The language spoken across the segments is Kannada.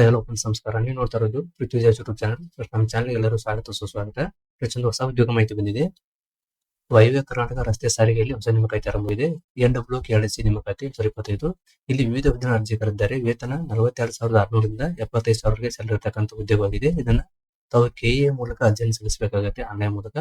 ಹಲೋ ಫ್ರೆಂಡ್ಸ್, ನಮಸ್ಕಾರ. ನೀವು ನೋಡ್ತಾ ಇರೋದು ಪೃಥ್ವಿ ಯೂಟ್ಯೂಬ್ ಚಾನಲ್. ನಮ್ಮ ಚಾನಲ್ ಎಲ್ಲರೂ ಸ್ವಾಗತ ಸುಸ್ವಾಗತ. ಪ್ರತಿಯೊಂದು ಹೊಸ ಉದ್ಯೋಗ ಮಾಹಿತಿ ಬಂದಿದೆ. ವಾಯುವ್ಯ ಕರ್ನಾಟಕ ರಸ್ತೆ ಸಾರಿಗೆಯಲ್ಲಿ ಹೊಸ ನೇಮಕಾತಿ ಆರಂಭವಿದೆ. NW KLC ನೇಮಕಾತಿ 2025. ಇಲ್ಲಿ ವಿವಿಧ ಹುದ್ದೆಗಳ ಅರ್ಜಿ ಕರೆದಿದ್ದಾರೆ. ವೇತನ 42,600ರಿಂದ 75,000ಗೆ ಸಲ್ಲಿರತಕ್ಕಂಥ ಉದ್ಯೋಗವಾಗಿದೆ. ಇದನ್ನ ತಾವು KE ಮೂಲಕ ಅರ್ಜಿಯನ್ನು ಸಲ್ಲಿಸಬೇಕಾಗುತ್ತೆ, ಆನ್ಲೈನ್ ಮೂಲಕ.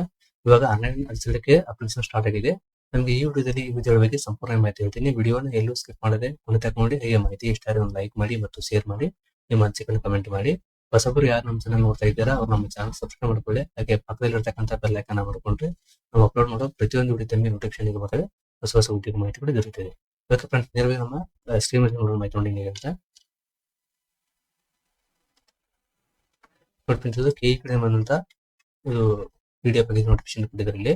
ಇವಾಗ ಆನ್ಲೈನ್ ಅರ್ಜಿ ಸಲ್ಲಿಕೆ ಅಪ್ಲಿಕೇಶನ್ ಸ್ಟಾರ್ಟ್ ಆಗಿದೆ. ನಮಗೆ ಈ ವಿಡಿಯೋದಲ್ಲಿ ಈ ವಿಡಿಯೋ ಬಗ್ಗೆ ಸಂಪೂರ್ಣ ಮಾಹಿತಿ ಹೇಳ್ತೀನಿ. ವಿಡಿಯೋನ ಎಲ್ಲೂ ಸ್ಕಿಪ್ ಮಾಡದೆ ಕೊನೆ ತನಕ ನೋಡಿ. ಹೇಗೆ ಮಾಹಿತಿ ಇಷ್ಟ ಆದರೆ ಒಂದು ಲೈಕ್ ಮಾಡಿ ಮತ್ತು ಶೇರ್ ಮಾಡಿ, ನಿಮ್ಮ ಅನಿಸಿಕೆಯನ್ನು ಕಮೆಂಟ್ ಮಾಡಿ. ಹೊಸಬರು ಯಾರು ನಮ್ಮ ಚಾನಲ್ ನೋಡ್ತಾ ಇದ್ದೀರಾ ಅವ್ರು ನಮ್ಮ ಚಾನಲ್ ಸಬ್ಸ್ಕ್ರೈಬ್ ಮಾಡ್ಕೊಳ್ಳಿ. ಹಾಗೆ ಪಕ್ಕದಲ್ಲಿರ್ತಕ್ಕಂಥ ಬೆಲ್ ಐಕಾನ್ ಮಾಡ್ಕೊಂಡ್ರೆ ನಾವು ಅಪ್ಲೋಡ್ ಮಾಡೋ ಪ್ರತಿಯೊಂದು ವಿಡಿಯೋ ತಮಗೆ ನೋಟಿಫಿಕೇಶನ್ ಬರ್ತವೆ. ಹೊಸ ಹೊಸ ಉದ್ಯೋಗ ಮಾಹಿತಿಗಳು ದೊರೆಯುತ್ತದೆ. ಓಕೆ ಫ್ರೆಂಡ್ಸ್, ನೇರವಾಗಿ ನಮ್ಮ ಸ್ಕ್ರೀನ್ ಮೇಲೆ ನೋಡೋ ಮಾಹಿತಿ ನೋಡಿ ಹೇಗೆ ಅಂತ ನೋಡ್ತಿದ್ದು KE ಕಡೆ ಬಂದಂತ ಇದು PDF ಬಗ್ಗೆ ನೋಟಿಫಿಕೇಶನ್ ಕೊಟ್ಟಿದ್ದಾರೆ. ಇಲ್ಲಿ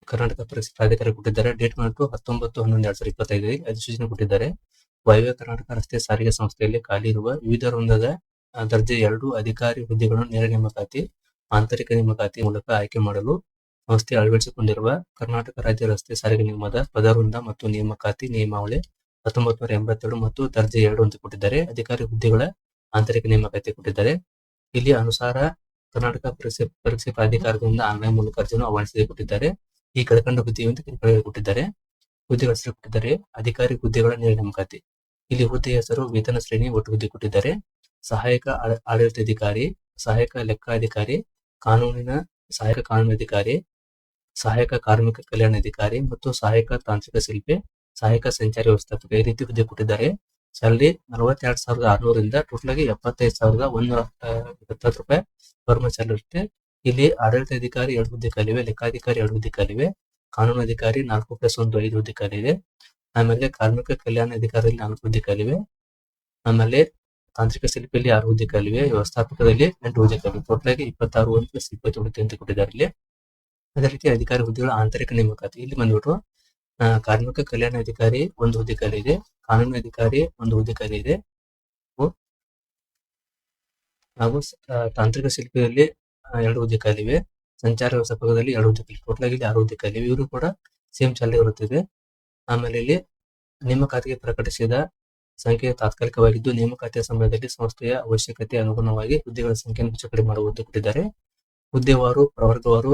ಕರ್ನಾಟಕ ಪರೀಕ್ಷಾ ಪ್ರಾಧಿಕಾರ ಕೊಟ್ಟಿದ್ದಾರೆ. ಡೇಟ್ ಬಂದು 19/11/2025 ಅಧಿಸೂಚನೆ ಕೊಟ್ಟಿದ್ದಾರೆ. ವಾಯುವ್ಯ ಕರ್ನಾಟಕ ರಸ್ತೆ ಸಾರಿಗೆ ಸಂಸ್ಥೆಯಲ್ಲಿ ಖಾಲಿ ಇರುವ ವಿವಿಧ ವೃಂದದ ದರ್ಜೆ 2 ಅಧಿಕಾರಿ ಹುದ್ದೆಗಳನ್ನು ನೇರ ನೇಮಕಾತಿ, ಆಂತರಿಕ ನೇಮಕಾತಿ ಮೂಲಕ ಆಯ್ಕೆ ಮಾಡಲು ಸಂಸ್ಥೆ ಅಳವಡಿಸಿಕೊಂಡಿರುವ ಕರ್ನಾಟಕ ರಾಜ್ಯ ರಸ್ತೆ ಸಾರಿಗೆ ನಿಗಮದ ಪದವೃಂದ ಮತ್ತು ನೇಮಕಾತಿ ನಿಯಮಾವಳಿ 1982 ಮತ್ತು ದರ್ಜೆ 2 ಅಂತ ಕೊಟ್ಟಿದ್ದಾರೆ. ಅಧಿಕಾರಿ ಹುದ್ದೆಗಳ ಆಂತರಿಕ ನೇಮಕಾತಿ ಕೊಟ್ಟಿದ್ದಾರೆ. ಇಲ್ಲಿ ಅನುಸಾರ ಕರ್ನಾಟಕ ಪರೀಕ್ಷೆ ಪ್ರಾಧಿಕಾರದಿಂದ ಆನ್ಲೈನ್ ಮೂಲಕ ಅರ್ಜಿಯನ್ನು ಆಹ್ವಾನಿಸಿ ಕೊಟ್ಟಿದ್ದಾರೆ. ಈ ಕೆಳಕಂಡ ಹುದ್ದೆಯನ್ನು ಕೊಟ್ಟಿದ್ದಾರೆ. ಹುದ್ದೆಗಳ ಹೆಸರು ಕೊಟ್ಟಿದ್ದಾರೆ. ಅಧಿಕಾರಿ ಹುದ್ದೆಗಳ ನೇರ ನೇಮಕಾತಿ. ಇಲ್ಲಿ ಹುದ್ದೆಯ ಹೆಸರು, ವೇತನ ಶ್ರೇಣಿ, ಒಟ್ಟು ಹುದ್ದೆ ಕೊಟ್ಟಿದ್ದಾರೆ. ಸಹಾಯಕ ಆಡಳಿತಾಧಿಕಾರಿ, ಸಹಾಯಕ ಲೆಕ್ಕಾಧಿಕಾರಿ, ಸಹಾಯಕ ಕಾನೂನಾಧಿಕಾರಿ, ಸಹಾಯಕ ಕಾರ್ಮಿಕ ಕಲ್ಯಾಣಾಧಿಕಾರಿ ಮತ್ತು ಸಹಾಯಕ ತಾಂತ್ರಿಕ ಶಿಲ್ಪಿ, ಸಹಾಯಕ ಸಂಚಾರಿ ವ್ಯವಸ್ಥಾಪಕ, ಈ ರೀತಿ ಹುದ್ದೆ ಕೊಟ್ಟಿದ್ದಾರೆ. ಸ್ಯಾಲರಿ 42,600ರಿಂದ ಟೋಟಲ್ ಆಗಿ 75,170 ರೂಪಾಯಿ ಪರ್ ಸ್ಯಾಲರಿ ಇರುತ್ತೆ. ಇಲ್ಲಿ ಆಡಳಿತಾಧಿಕಾರಿ 2 ಹುದ್ದೆ ಖಾಲಿವೆ, ಲೆಕ್ಕಾಧಿಕಾರಿ 2 ಹುದ್ದೆ ಖಾಲಿವೆ, ಕಾನೂನಾಧಿಕಾರಿ 4+1 5 ಹುದ್ದೆ ಖಾಲಿವೆ. ಆಮೇಲೆ ಕಾರ್ಮಿಕ ಕಲ್ಯಾಣ ಅಧಿಕಾರಿಯಲ್ಲಿ 4 ಹುದ್ದೆ ಖಾಲಿವೆ. ಆಮೇಲೆ ತಾಂತ್ರಿಕ ಶಿಲ್ಪಿಯಲ್ಲಿ 6 ಹುದ್ದೆ ಖಾಲಿವೆ, ವ್ಯವಸ್ಥಾಪಕದಲ್ಲಿ 8 ಹುದ್ದೆ ಖಾಲಿವೆ. ಟೋಟಲ್ ಆಗಿ 26 1+20 ಹುದ್ದೆ ಅಂತ ಕೊಟ್ಟಿದ್ದಾರೆ ಇಲ್ಲಿ. ಅದೇ ರೀತಿ ಅಧಿಕಾರಿ ಹುದ್ದೆಗಳ ಆಂತರಿಕ ನೇಮಕಾತಿ. ಇಲ್ಲಿ ಬಂದ್ಬಿಟ್ಟು ಕಾರ್ಮಿಕ ಕಲ್ಯಾಣ ಅಧಿಕಾರಿ 1 ಹುದ್ದೆ ಖಾಲಿ ಇದೆ, ಕಾನೂನು ಅಧಿಕಾರಿ 1 ಹುದ್ದೆ ಖಾಲಿ ಇದೆ, ಹಾಗೂ ತಾಂತ್ರಿಕ ಶಿಲ್ಪಿಯಲ್ಲಿ 2 ಹುದ್ದೆ ಖಾಲಿವೆ, ಸಂಚಾರ ವ್ಯವಸ್ಥಾಪಕದಲ್ಲಿ 2 ಹುದ್ದೆ ಖಾಲಿ. ಟೋಟಲ್ ಆಗಿ 6 ಹುದ್ದೆ ಖಾಲಿವೆ. ಇವರು ಕೂಡ ಸೇಮ್ ಸ್ಯಾಲರಿ ಇರುತ್ತದೆ. ಆಮೇಲೆ ಇಲ್ಲಿ ನೇಮಕಾತಿಗೆ ಪ್ರಕಟಿಸಿದ ಸಂಖ್ಯೆ ತಾತ್ಕಾಲಿಕವಾಗಿದ್ದು, ನೇಮಕಾತಿಯ ಸಮಯದಲ್ಲಿ ಸಂಸ್ಥೆಯ ಅವಶ್ಯಕತೆ ಅನುಗುಣವಾಗಿ ಹುದ್ದೆಗಳ ಸಂಖ್ಯೆಯನ್ನು ಹೆಚ್ಚು ಕಡಿಮೆ ಮಾಡುವುದು ಕೊಟ್ಟಿದ್ದಾರೆ. ಹುದ್ದೆವಾರು, ಪ್ರವರ್ಗವಾರು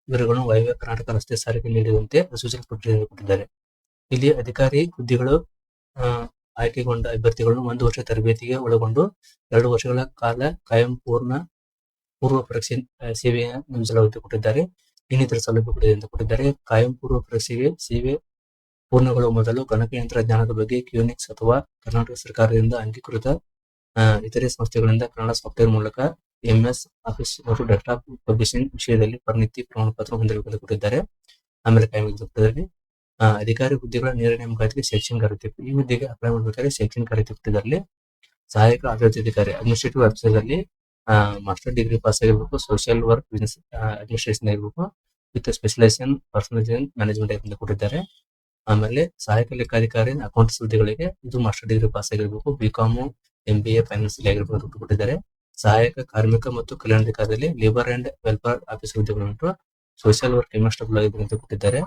ಇವರುಗಳನ್ನು ವಾಯುವ್ಯ ಕರ್ನಾಟಕ ರಸ್ತೆ ಸಾರಿಗೆ ನೀಡಿದಂತೆ ಸೂಚನೆ ಕೊಟ್ಟಿದ್ದಾರೆ. ಇಲ್ಲಿ ಅಧಿಕಾರಿ ಹುದ್ದೆಗಳು ಆಯ್ಕೆಗೊಂಡ ಅಭ್ಯರ್ಥಿಗಳನ್ನು 1 ವರ್ಷ ತರಬೇತಿಗೆ ಒಳಗೊಂಡು 2 ವರ್ಷಗಳ ಕಾಲ ಕಾಯಂ ಪೂರ್ವ ಪರೀಕ್ಷೆ ಸೇವೆಯ ನಿಮಿಷಗಳು ಕೊಟ್ಟಿದ್ದಾರೆ. ಇನ್ನಿತರ ಸೌಲಭ್ಯ ಕೊಟ್ಟಿದೆ ಅಂತ ಕೊಟ್ಟಿದ್ದಾರೆ. ಕಾಯಂ ಪೂರ್ವ ಪರೀಕ್ಷೆಗೆ ಸೇವೆ ಪೂರ್ಣಗೊಳ್ಳುವ ಮೊದಲು ಗಣಕಯಂತ್ರ ಜ್ಞಾನದ ಬಗ್ಗೆ ಕ್ಯೂನಿಕ್ಸ್ ಅಥವಾ ಕರ್ನಾಟಕ ಸರ್ಕಾರದಿಂದ ಅಂಗೀಕೃತ ಇತರೆ ಸಂಸ್ಥೆಗಳಿಂದ ಕನ್ನಡ ಸಾಫ್ಟ್ವೇರ್ ಮೂಲಕ MS ಆಫೀಸ್ ಮತ್ತು ಡೆಸ್ಕ್ಟಾಪ್ ಪಬ್ಲಿಷಿಂಗ್ ವಿಷಯದಲ್ಲಿ ಪರಿಣಿತಿ ಪ್ರಮಾಣ ಪತ್ರ ಹೊಂದಿರಬೇಕೆಂದು ಕೊಟ್ಟಿದ್ದಾರೆ. ಆಮೇಲೆ ಕೊಟ್ಟಿದ್ದಾರೆ. ಅಧಿಕಾರಿ ಹುದ್ದೆಗಳ ನೇರ ನೇಮಕಾತಿಗೆ ಶೈಕ್ಷಣಿಕ ಅರ್ಹತೆ. ಈ ಹುದ್ದೆಗೆ ಅಪ್ಲೈ ಮಾಡಬೇಕಾದ್ರೆ ಶೈಕ್ಷಣಿಕ ಅರ್ಹತೆ ಕೊಟ್ಟಿದ್ದಾರೆ. ಸಹಾಯಕ ಆಡಳಿತಾಧಿಕಾರಿ ಅಡ್ಮಿನಿಸ್ಟ್ರೇಟಿವ್ ಆಫೀಸರ್ ಅಲ್ಲಿ ಮಾಸ್ಟರ್ ಡಿಗ್ರಿ ಪಾಸ್ ಆಗಿರ್ಬೇಕು, ಸೋಷಿಯಲ್ ವರ್ಕ್ ಬಿಸಿನೆಸ್ ಅಡ್ಮಿನಿಸ್ಟ್ರೇಷನ್ ಆಗಿರ್ಬೇಕು ವಿತ್ ಸ್ಪೆಷಲೈಸೇಷನ್ ಪರ್ಸನಲೈಸೇಷನ್ ಮ್ಯಾನೇಜ್ಮೆಂಟ್ ಅಂತ ಕೊಟ್ಟಿದ್ದಾರೆ. ಆಮೇಲೆ ಸಹಾಯಕ ಲೆಕ್ಕಾಧಿಕಾರಿ ಅಕೌಂಟ್ಸ್ ಹುದ್ದೆಗಳಿಗೆ ಇದು ಮಾಸ್ಟರ್ ಡಿಗ್ರಿ ಪಾಸ್ ಆಗಿರ್ಬೇಕು, BCom MBA ಫೈನಾನ್ಸ್ ಆಗಿರ್ಬೇಕು ಕೊಟ್ಟಿದ್ದಾರೆ. ಸಹಾಯಕ ಕಾರ್ಮಿಕ ಮತ್ತು ಕಲ್ಯಾಣಾಧಿಕಾರಿಯಲ್ಲಿ ಲೇಬರ್ ಅಂಡ್ ವೆಲ್ಫೇರ್ ಆಫೀಸರ್ ಹುದ್ದೆಗಳು ಸೋಷಿಯಲ್ ವರ್ಕ್ ಕಾನ್ಸ್ಟೇಬಲ್ ಆಗಿರ್ಬೇಕು ಅಂತ ಕೊಟ್ಟಿದ್ದಾರೆ.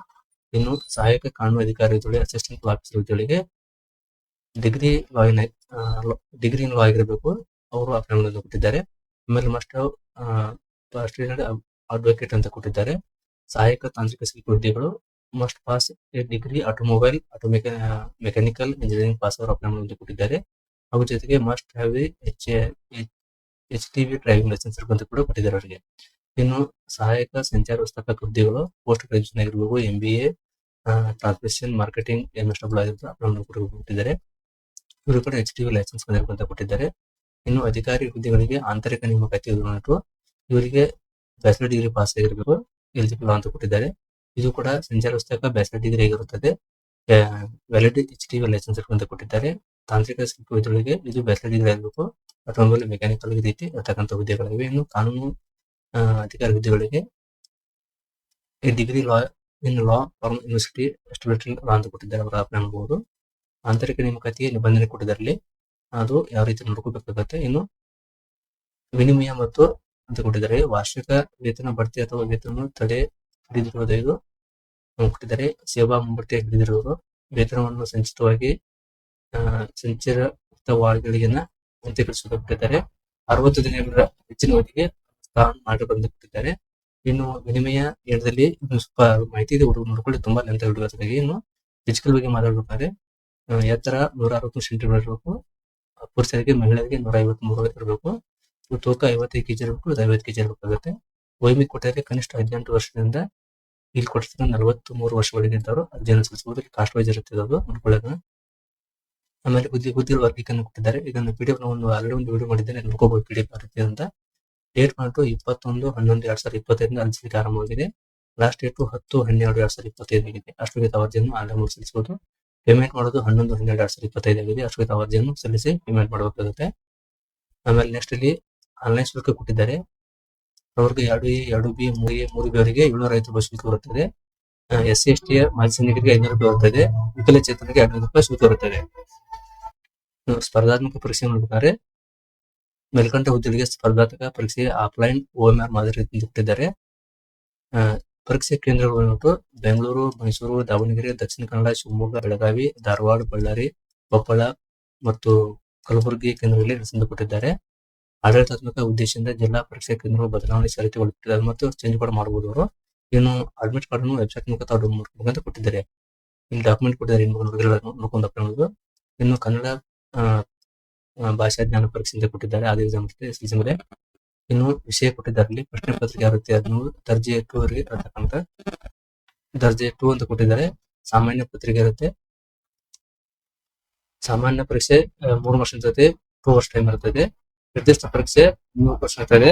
ಇನ್ನು ಸಹಾಯಕ ಕಾನೂನು ಅಧಿಕಾರಿ ಅಸಿಸ್ಟೆಂಟ್ ಆಫೀಸರ್ ಹುದ್ದೆಗಳಿಗೆ ಡಿಗ್ರಿ ಇನ್ ಲಾ ಆಗಿರಬೇಕು, ಅವರು ಅಪ್ಲೈ ಮಾಡೋದು ಕೊಟ್ಟಿದ್ದಾರೆ. ಆಮೇಲೆ ಅಡ್ವೊಕೇಟ್ ಅಂತ ಕೊಟ್ಟಿದ್ದಾರೆ. ಸಹಾಯಕ ತಾಂತ್ರಿಕ ಶಿಲ್ಪಿ ಹುದ್ದೆಗಳು must pass A degree automobile mechanical engineering pass ಅವರು ಅಪ್ಲೈ ಮಾಡೋದು ಕೊಟ್ಟಿದ್ದಾರೆ. ಹಾಗೂ ಜೊತೆಗೆ must have HTV driving licence ಅಂತ ಕೂಡ ಕೊಟ್ಟಿದ್ದಾರೆ ಅವರಿಗೆ. ಇನ್ನು ಸಹಾಯಕ ಸಂಚಾರ ವ್ಯವಸ್ಥಾಪಕ ಹುದ್ದೆಗಳು ಪೋಸ್ಟ್ ಗ್ರಾಜುಯೇಷನ್ ಆಗಿರ್ಬೇಕು, MBA ಟ್ರಾನ್ಸ್ಮಿಷನ್ ಮಾರ್ಕೆಟಿಂಗ್ MSW ಆಗಿರ್ಬೋದು ಅಪ್ಲೈ ಮಾಡೋದು ಕೊಟ್ಟಿದ್ದಾರೆ. ಇವರು ಕೂಡ HTV ಲೈಸೆನ್ಸ್ ಅಂತ ಕೊಟ್ಟಿದ್ದಾರೆ. ಇನ್ನು ಅಧಿಕಾರಿ ಹುದ್ದೆಗಳಿಗೆ ಆಂತರಿಕ ನೇಮಕಾತಿ ಇವರಿಗೆ ಬ್ಯಾಚಲರ್ ಡಿಗ್ರಿ ಪಾಸ್ ಆಗಿರಬೇಕು, ಎಲಿಜಿಬಲ್ ಅಂತ ಕೊಟ್ಟಿದ್ದಾರೆ. ಇದು ಕೂಡ ಸಂಚಾರ ವ್ಯವಸ್ಥಾಪಕ ಬ್ಯಾಚಲರ್ ಡಿಗ್ರಿ ಆಗಿರುತ್ತದೆ, ವ್ಯಾಲಿಡ್ HTV ಲೈಸೆನ್ಸ್ ಅಂತ ಕೊಟ್ಟಿದ್ದಾರೆ. ತಾಂತ್ರಿಕ ಶಿಲ್ಪಿ ಹುದ್ದೆಗಳಿಗೆ ಇದು ಬ್ಯಾಚಲರ್ ಡಿಗ್ರಿ ಆಗಿರಬೇಕು, ಆಟೋಮೊಬೈಲ್ ಮೆಕ್ಯಾನಿಕಲ್ ರೀತಿ ಇರತಕ್ಕಂಥ ಹುದ್ದೆಗಳಿವೆ. ಇನ್ನು ಕಾನೂನು ಅಧಿಕಾರಿ ಹುದ್ದೆಗಳಿಗೆ degree law in law from university established law ಅಂತ ಕೊಟ್ಟಿದ್ದಾರೆ, ಅವರು ಅಪ್ಲೈ ಮಾಡಬಹುದು. ಆಂತರಿಕ ನೇಮಕಾತಿಗೆ ನಿಬಂಧನೆ ಕೊಟ್ಟಿದ್ದಾರೆ, ಅದು ಯಾವ ರೀತಿ ನೋಡ್ಕೋಬೇಕಾಗತ್ತೆ. ಇನ್ನು ವಿನಿಮಯ ಮತ್ತು ಅಂತ ಕೊಟ್ಟಿದ್ದಾರೆ. ವಾರ್ಷಿಕ ವೇತನ ಬಡ್ತಿ ಅಥವಾ ವೇತನ ತಡೆ ಹಿಡಿದಿರುವುದು ಕೊಟ್ಟಿದ್ದಾರೆ. ಸೇವಾ ಮುಂಬಡ್ತಿ ಹಿಡಿದಿರುವುದು, ವೇತನವನ್ನು ಸಂಚಿತವಾಗಿ ಸಂಚರಿತ ವಾರ್ಡ್ಗಳಿಗಿನ ಅಂತ್ಯಗೊಳಿಸುವುದು ಕೊಟ್ಟಿದ್ದಾರೆ. 60 ದಿನಗಳ ಹೆಚ್ಚಿನ ಅವಧಿಗೆ ಸ್ಥಾನ ಮಾಡಿ ಬಂದುಕೊಟ್ಟಿದ್ದಾರೆ. ಇನ್ನು ವಿನಿಮಯ ಏಣದಲ್ಲಿ ಇನ್ನು ಸ್ವಲ್ಪ ಮಾಹಿತಿ ಇದೆ, ನೋಡ್ಕೊಳ್ಳಿ, ತುಂಬಾ ಲೆಂತ್ ಆಗಿಬಿಡುತ್ತೆ. ಇನ್ನು ಫಿಸಿಕಲ್ ಬಗ್ಗೆ ಮಾತಾಡ್ಬೇಕಾದ್ರೆ ಎತ್ತರ 160 ಸೆಂಟಿಮೀಟರ್ ಇರಬೇಕು, ಪುರುಷರಿಗೆ, ಮಹಿಳೆಯರಿಗೆ 153 ಇರಬೇಕು, ತೂಕ 55 ಕೆಜಿ ಇರಬೇಕು, 50 ಕೆಜಿ ಇರಬೇಕಾಗುತ್ತೆ. ವಯೋಮಿತಿ ಕೊಟ್ಟಿದ್ದಾರೆ, ಕನಿಷ್ಠ 18 ವರ್ಷದಿಂದ ಇಲ್ಲಿ ಕೊಟ್ಟಿರ್ತಾರೆ 43 ವರ್ಷಗಳಿಗೆ ಇದ್ದವರು ಅರ್ಜಿಯನ್ನು ಸಲ್ಲಿಸಬಹುದು. ಕಾಸ್ಟ್ ವೈಸ್ ಇರುತ್ತೆ ಅದು, ನೋಡ್ಕೊಳ್ಳೋದು. ಆಮೇಲೆ ಹುದ್ದೆಗಳ ವರ್ಗೀಕರಣ ಕೊಟ್ಟಿದ್ದಾರೆ. ಇದನ್ನು PDF ಆಲ್ರೆಡಿ ಒಂದು ವಿಡಿಯೋ ಮಾಡಿದ್ದೇನೆ, ನೋಡ್ಕೋಬಹುದು PDF ಬರುತ್ತೆ ಅಂತ. ಡೇಟ್ ಬಂದು 21/11/2025 ಅರ್ಜಿಗೆ ಆರಂಭವಾಗಿದೆ. ಲಾಸ್ಟ್ ಡೇಟ್ 10/12/2025 ಆಗಿದೆ. ಅಷ್ಟೊತ್ತಿಗೆ ತಾವು ಅರ್ಜಿಯನ್ನು ಆನ್ಲೈನ್ ಸಲ್ಲಿಸಬಹುದು. ಪೇಮೆಂಟ್ ಮಾಡೋದು 11/12/2025 ಆಗಿದೆ. ಅಷ್ಟೊತ್ತಿಗೆ ತಾವು ಅರ್ಜಿಯನ್ನು ಸಲ್ಲಿಸಿ ಪೇಮೆಂಟ್ ಮಾಡಬೇಕಾಗುತ್ತೆ. ಆಮೇಲೆ ನೆಕ್ಸ್ಟ್ ಇಲ್ಲಿ ಆನ್ಲೈನ್ ಶುಲ್ಕ ಕೊಟ್ಟಿದ್ದಾರೆ. ಅವ್ರಿಗೆ 2A, 2B, 3A, 3B ಅವರಿಗೆ 750 ರೂಪಾಯಿ ಶುಲ್ಕ ಬರುತ್ತದೆ. SC ST ಮಾಜಿ ಸೈನಿಕರಿಗೆ 500 ರೂಪಾಯಿ ಬರುತ್ತದೆ. ವಿಕಲಚೇತನರಿಗೆ 200 ರೂಪಾಯಿ ಶುಲ್ಕ ಬರುತ್ತದೆ. ಸ್ಪರ್ಧಾತ್ಮಕ ಪರೀಕ್ಷೆ ನೋಡ್ಬೇಕಾದ್ರೆ ಮೇಲ್ಕಂಡ ಹುದ್ದೆಗಳಿಗೆ ಸ್ಪರ್ಧಾತ್ಮಕ ಪರೀಕ್ಷೆ ಆಫ್ಲೈನ್ OMR ಮಾದರಿ ಕೊಟ್ಟಿದ್ದಾರೆ. ಪರೀಕ್ಷೆ ಕೇಂದ್ರಗಳು ನೋಟು ಬೆಂಗಳೂರು, ಮೈಸೂರು, ದಾವಣಗೆರೆ, ದಕ್ಷಿಣ ಕನ್ನಡ, ಶಿವಮೊಗ್ಗ, ಬೆಳಗಾವಿ, ಧಾರವಾಡ, ಬಳ್ಳಾರಿ, ಕೊಪ್ಪಳ ಮತ್ತು ಕಲಬುರಗಿ ಕೇಂದ್ರಗಳಲ್ಲಿ ನಡೆಸಿಕೊಟ್ಟಿದ್ದಾರೆ. ಆಡಳಿತಾತ್ಮಕ ಉದ್ದೇಶದಿಂದ ಜಿಲ್ಲಾ ಪರೀಕ್ಷಾ ಕೇಂದ್ರಗಳು ಬದಲಾವಣೆ ಷರತ್ತುಗೊಳಿಸಿದ್ದಾರೆ ಮತ್ತು ಚೇಂಜ್ ಕೂಡ ಮಾಡಬಹುದು ಅವರು. ಇನ್ನು ಅಡ್ಮಿಟ್ ಕಾರ್ಡ್ ಅನ್ನು ವೆಬ್ಸೈಟ್ ಮೂಲಕ ಡೌನ್ಲೋಡ್ ಅಂತ ಕೊಟ್ಟಿದ್ದಾರೆ. ಇಲ್ಲಿ ಡಾಕ್ಯುಮೆಂಟ್ ಕೊಟ್ಟಿದ್ದಾರೆ, ನೋಡ್ಕೊಂಡು. ಇನ್ನು ಕನ್ನಡ ಭಾಷಾ ಜ್ಞಾನ ಪರೀಕ್ಷೆ ಅಂತ ಕೊಟ್ಟಿದ್ದಾರೆ. ಆದ ಎಕ್ಸಾಮ್ SSLC ಮೇಲೆ. ಇನ್ನು ವಿಷಯ ಕೊಟ್ಟಿದ್ದಾರೆ, ಇಲ್ಲಿ ಪ್ರಶ್ನೆ ಪತ್ರಿಕೆ ಇರುತ್ತೆ, ಅದನ್ನು ದರ್ಜೆ 2 ಅವರಿಗೆ ಇರತಕ್ಕಂತ ದರ್ಜೆ 2 ಅಂತ ಕೊಟ್ಟಿದ್ದಾರೆ. ಸಾಮಾನ್ಯ ಪತ್ರಿಕೆ ಇರುತ್ತೆ. ಸಾಮಾನ್ಯ ಪರೀಕ್ಷೆ 3 ವರ್ಷ ಇರ್ತದೆ, 2 ವರ್ಷ ಟೈಮ್ ಇರ್ತದೆ. ನಿರ್ದಿಷ್ಟ ಪರೀಕ್ಷೆ 3 ವರ್ಷ ಇರ್ತದೆ.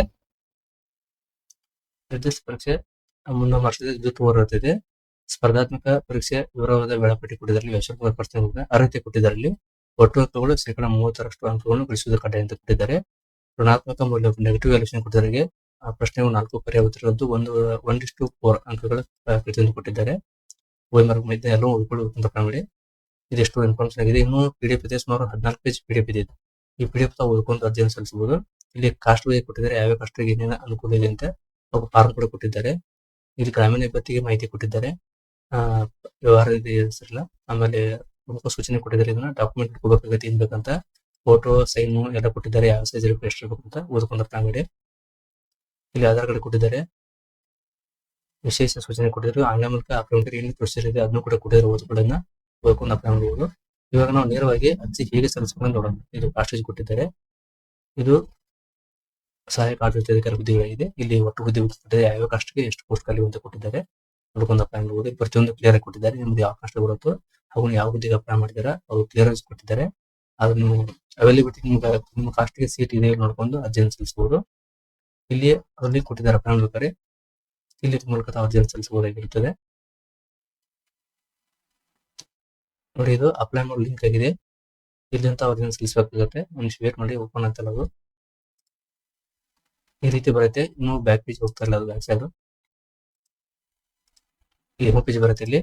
ನಿರ್ದಿಷ್ಟ ಪರೀಕ್ಷೆ 3 ವರ್ಷದ ಇದು 2 ವರ್ಷ ಇರ್ತದೆ. ಸ್ಪರ್ಧಾತ್ಮಕ ಪರೀಕ್ಷೆ ವಿವರವಾದ ವೇಳಾಪಟ್ಟಿ ಕೊಟ್ಟಿದ್ದಾರೆ. ವೆಬ್ಸೈಟ್ ಪ್ರಶ್ನೆ ಅರ್ಹತೆ ಕೊಟ್ಟಿದ್ದಾರೆ. ಇಲ್ಲಿ ಒಟ್ಟು ಅಂಕಗಳು 30% ಅಂಕಗಳನ್ನು ಗಳಿಸುವುದು ಕಡ್ಡಾಯ ಅಂತ ಕೊಟ್ಟಿದ್ದಾರೆ. ಋಣಾತ್ಮಕ ಮೌಲ್ಯ ನೆಗೆಟಿವ್ ವ್ಯಾಲ್ಯೂಷನ್ ಕೊಟ್ಟಿದ್ದಾರೆ. ಪ್ರಶ್ನೆಗಳು 4 ಪರ್ಯಾಯ ಉತ್ತರದ್ದು 1:4 ಅಂಕಗಳ ಪ್ರತಿಯೊಂದು ಕೊಟ್ಟಿದ್ದಾರೆ. OMR ಎಲ್ಲ ಓದ್ಕೊಳ್ಳುವಂತ ಮಾಡಿ. ಇದೆಷ್ಟು ಇನ್ಫಾರ್ಮೇಶನ್ ಆಗಿದೆ. ಇನ್ನು PDF ಇದೆ, ಸುಮಾರು 14 ಪೇಜ್ PDF ಇದೆ. ಈ PDF ತಾವು ಓದ್ಕೊಂಡು ಅರ್ಜಿಯನ್ನು ಸಲ್ಲಿಸಬಹುದು. ಇಲ್ಲಿ ಕಾಸ್ಟ್ ವೈಸ್ ಕೊಟ್ಟಿದ್ದಾರೆ, ಯಾವ ಕಾಸ್ಟ್ಗೆ ಏನೇನು ಅನುಕೂಲ ಇದೆ ಅಂತ ಫಾರ್ಮ್ ಕೂಡ ಕೊಟ್ಟಿದ್ದಾರೆ. ಇಲ್ಲಿ ಗ್ರಾಮೀಣ ಅಭ್ಯರ್ಥಿಗೆ ಮಾಹಿತಿ ಕೊಟ್ಟಿದ್ದಾರೆ, ವ್ಯವಹಾರ ಹೆಸರಿಲ್ಲ. ಆಮೇಲೆ ಪ್ರಮುಖ ಸೂಚನೆ ಕೊಟ್ಟಿದ್ದಾರೆ. ಇದನ್ನ ಡಾಕ್ಯುಮೆಂಟ್ ಇಟ್ಕೋಬೇಕಾಗತ್ತೆ, ಏನ್ ಬೇಕಂತ ಫೋಟೋ, ಸೈನ್ ಎಲ್ಲ ಕೊಟ್ಟಿದ್ದಾರೆ. ಯಾವ ಸೈಜ್ ಎಷ್ಟು ಇರಬೇಕು ಅಂತ ಓದ್ಕೊಂಡಿರ್ತಾರೆ ಅಂಗಡಿ. ಇಲ್ಲಿ ಆಧಾರ್ ಕಾರ್ಡ್ ಕೊಟ್ಟಿದ್ದಾರೆ. ವಿಶೇಷ ಸೂಚನೆ ಕೊಟ್ಟಿದ್ರು. ಆನ್ಲೈನ್ ಮೂಲಕ ಅಪ್ಲೋಡ್ ಏನು ಪ್ರೊಸೀಜರ್ ಇದೆ ಅದನ್ನು ಕೂಡ ಕೊಟ್ಟಿದ್ದಾರೆ. ಓದ್ಕೊಂಡು ಅಪ್ಲೈ ಮಾಡಬಹುದು. ಇವಾಗ ನಾವು ನೇರವಾಗಿ ಅರ್ಜಿ ಹೇಗೆ ಸಲ್ಲಿಸಬೇಕು ನೋಡೋಣ. ಇದು ಕಾಸ್ಟೇಜ್ ಕೊಟ್ಟಿದ್ದಾರೆ. ಇದು ಸಹಾಯಕ ಆಡಳಿತಾಧಿಕಾರಿ ಹುದ್ದೆಗಳಾಗಿದೆ. ಇಲ್ಲಿ ಒಟ್ಟು ಹುದ್ದೆ ಕೊಟ್ಟಿದ್ದಾರೆ, ಯಾವ ಕಾಸ್ಟ್ಗೆ ಎಷ್ಟು ಪೋಸ್ಟ್ ಖಾಲಿ ಅಂತ ಕೊಟ್ಟಿದ್ದಾರೆ. ನೋಡ್ಕೊಂಡು ಅಪ್ಲೈ ಮಾಡಬಹುದು. ಪ್ರತಿಯೊಂದು ಕ್ಲಿಯರ್ ಆಗಿ ಕೊಟ್ಟಿದ್ದಾರೆ. ನಿಮ್ದು ಯಾವ ಕಾಸ್ಟ್ ಬರುತ್ತೋ ಹಾಗೂ ಯಾವ ಹುದ್ದೆಗೆ ಅಪ್ಲೈ ಮಾಡಿದಾರ ಅವರು ಕ್ಲಿಯರ್ ಆಗಿ ಕೊಟ್ಟಿದ್ದಾರೆ. ಅದನ್ನು ಅವೈಲೇಬಿಲಿಟಿ ನಿಮ್ಮ ಕಾಸ್ಟ್ಗೆ ಸೀಟ್ ಇದೆ ನೋಡ್ಕೊಂಡು ಅರ್ಜಿಯನ್ನು ಸಲ್ಲಿಸಬಹುದು. ಇಲ್ಲಿ ಅಲ್ಲಿ ಕೊಟ್ಟಿದ್ದಾರೆ ಅಪ್ಲೈ ಮಾಡ್ಬೇಕಾದ್ರೆ ಇಲ್ಲಿ ಮೂಲಕ ತಾವು ಅರ್ಜಿಯನ್ನು ಸಲ್ಲಿಸಬಹುದಾಗಿರುತ್ತದೆ. ನೋಡಿ, ಇದು ಅಪ್ಲೈ ಮಾಡೋ ಲಿಂಕ್ ಆಗಿದೆ. ಇಲ್ಲಿಂದ ಅರ್ಜಿಯನ್ನು ಸಲ್ಲಿಸಬೇಕಾಗುತ್ತೆ. ಒಂದು ವೇಟ್ ಮಾಡಿ, ಓಪನ್ ಅಂತಲ್ಲ ಅದು ಈ ರೀತಿ ಬರುತ್ತೆ. ಇನ್ನು ಬ್ಯಾಕ್ ಪೇಜ್ ಹೋಗ್ತಾ ಇಲ್ಲ, ಅದು ಬ್ಯಾಕ್ ಸೈಡ್ ಈ ಹೋಮ್ ಪೇಜ್ ಬರುತ್ತೆ. ಇಲ್ಲಿ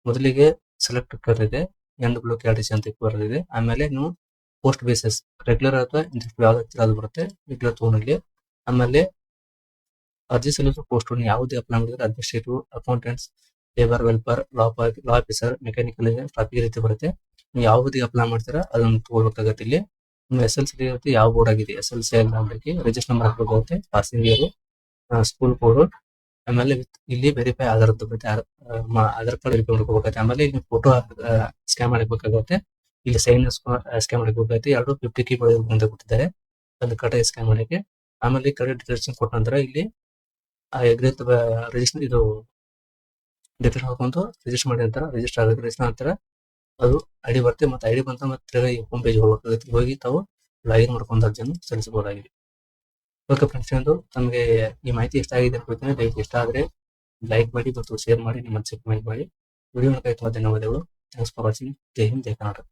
ಮೊದಲಿಗೆ ಸೆಲೆಕ್ಟ್ ಇದೆ, NWKRTC ಅಂತ ಬರೋದಿದೆ. ಆಮೇಲೆ ನೀವು ಪೋಸ್ಟ್ ಬೇಸಿಸ್ ರೆಗ್ಯುಲರ್ ಅಥವಾ ಇಂಟ್ರೆಸ್ಟ್ ಯಾವ್ದು ಅದು ಬರುತ್ತೆ, ರೆಗ್ಯುಲರ್ ತಗೊಂಡ್ಲಿ. ಆಮೇಲೆ ಅರ್ಜಿ ಸಲ್ಲಿಸುವ ಪೋಸ್ಟ್ ಯಾವುದೇ ಅಪ್ಲೈ ಮಾಡಿದ್ರೆ ಅಡ್ಮಿನಿಸ್ಟ್ರೇಟಿವ್, ಅಕೌಂಟೆಂಟ್ಸ್, ಲೇಬರ್ ವೆಲ್ಫೇರ್, ಲಾ ಆಫೀಸರ್, ಮೆಕ್ಯಾನಿಕಲ್ ಟ್ರಾಫಿಕ್ ರೀತಿ ಬರುತ್ತೆ. ನೀವು ಯಾವ ಹುದ್ದೆಗೆ ಅಪ್ಲೈ ಮಾಡ್ತೀರಾ ಅದನ್ನು ತಗೊಳ್ಬೇಕಾಗತ್ತೆ. ಇಲ್ಲಿ ನಿಮ್ಮ SSLC ಇರುತ್ತೆ, ಯಾವ ಬೋರ್ಡ್ ಆಗಿದೆ SSLC ಹಾಕಿ ರಿಜಿಸ್ಟರ್ ನಂಬರ್ ಹಾಕಬೇಕಾಗುತ್ತೆ, ಪಾಸಿಂಗ್ ಇಯರ್, ಸ್ಕೂಲ್ ಕೋಡ್. ಆಮೇಲೆ ಇಲ್ಲಿ ವೆರಿಫೈ ಆಧಾರ್ ಬರುತ್ತೆ, ಆಧಾರ್ ಕಾರ್ಡ್ ವೆರಿಫೈ ಮಾಡ್ಕೋಬೇಕಾಗುತ್ತೆ. ಆಮೇಲೆ ಇಲ್ಲಿ ಫೋಟೋ ಸ್ಕ್ಯಾನ್ ಮಾಡಬೇಕಾಗುತ್ತೆ. ಇಲ್ಲಿ ಸೈನ್ ಸ್ಕ್ಯಾನ್ ಮಾಡಬೇಕಾಗುತ್ತೆ. 50 ಕೀ ಅಂತ ಕೊಟ್ಟಿದ್ದಾರೆ, ಒಂದು ಕಡೆ ಸ್ಕ್ಯಾನ್ ಮಾಡಕ್ಕೆ. ಆಮೇಲೆ ಕರೆಕ್ಟ್ ಡಿಟೇಲ್ಸ್ ಕೊಟ್ಟ ನಂತರ ಇಲ್ಲಿ ರಿಜಿಸ್ಟರ್ ಇದು ಡಿಟೇಲ್ ಹಾಕೊಂಡು ರಿಜಿಸ್ಟರ್ ಮಾಡಿ ನಂತರ ರಿಜಿಸ್ಟರ್ ಆಗುತ್ತೆ. ರಿಜಿಸ್ಟರ್ ನಂತರ ಅದು ID ಬರುತ್ತೆ. ಮತ್ತೆ ID ಬಂತ ಮತ್ತೆ ಹೋಮ್ ಪೇಜ್ ಹೋಗಬೇಕಾಗುತ್ತೆ. ಹೋಗಿ ತಾವು ಲಾಗಿನ್ ಮಾಡ್ಕೊಂಡು ಅರ್ಜಿಯನ್ನು ಸಲ್ಲಿಸಬಹುದಾಗಿದೆ. ಓಕೆ ಫ್ರೆಂಡ್ಸ್, ತಮಗೆ ಈ ಮಾಹಿತಿ ಇಷ್ಟ ಆಗಿದೆ ಅನ್ಕೊಳ್ತೀನಿ. ದಯವಿಟ್ಟು ಇಷ್ಟ ಆದರೆ ಲೈಕ್ ಮಾಡಿ ಮತ್ತು ಶೇರ್ ಮಾಡಿ, ನಿಮ್ಮ ಕಮೆಂಟ್ ಮಾಡಿ. ವಿಡಿಯೋ ನೋಡೋಕೆ ತುಂಬಾ ಧನ್ಯವಾದಗಳು. Thanks for watching. Jai Hind, Jai Karnataka.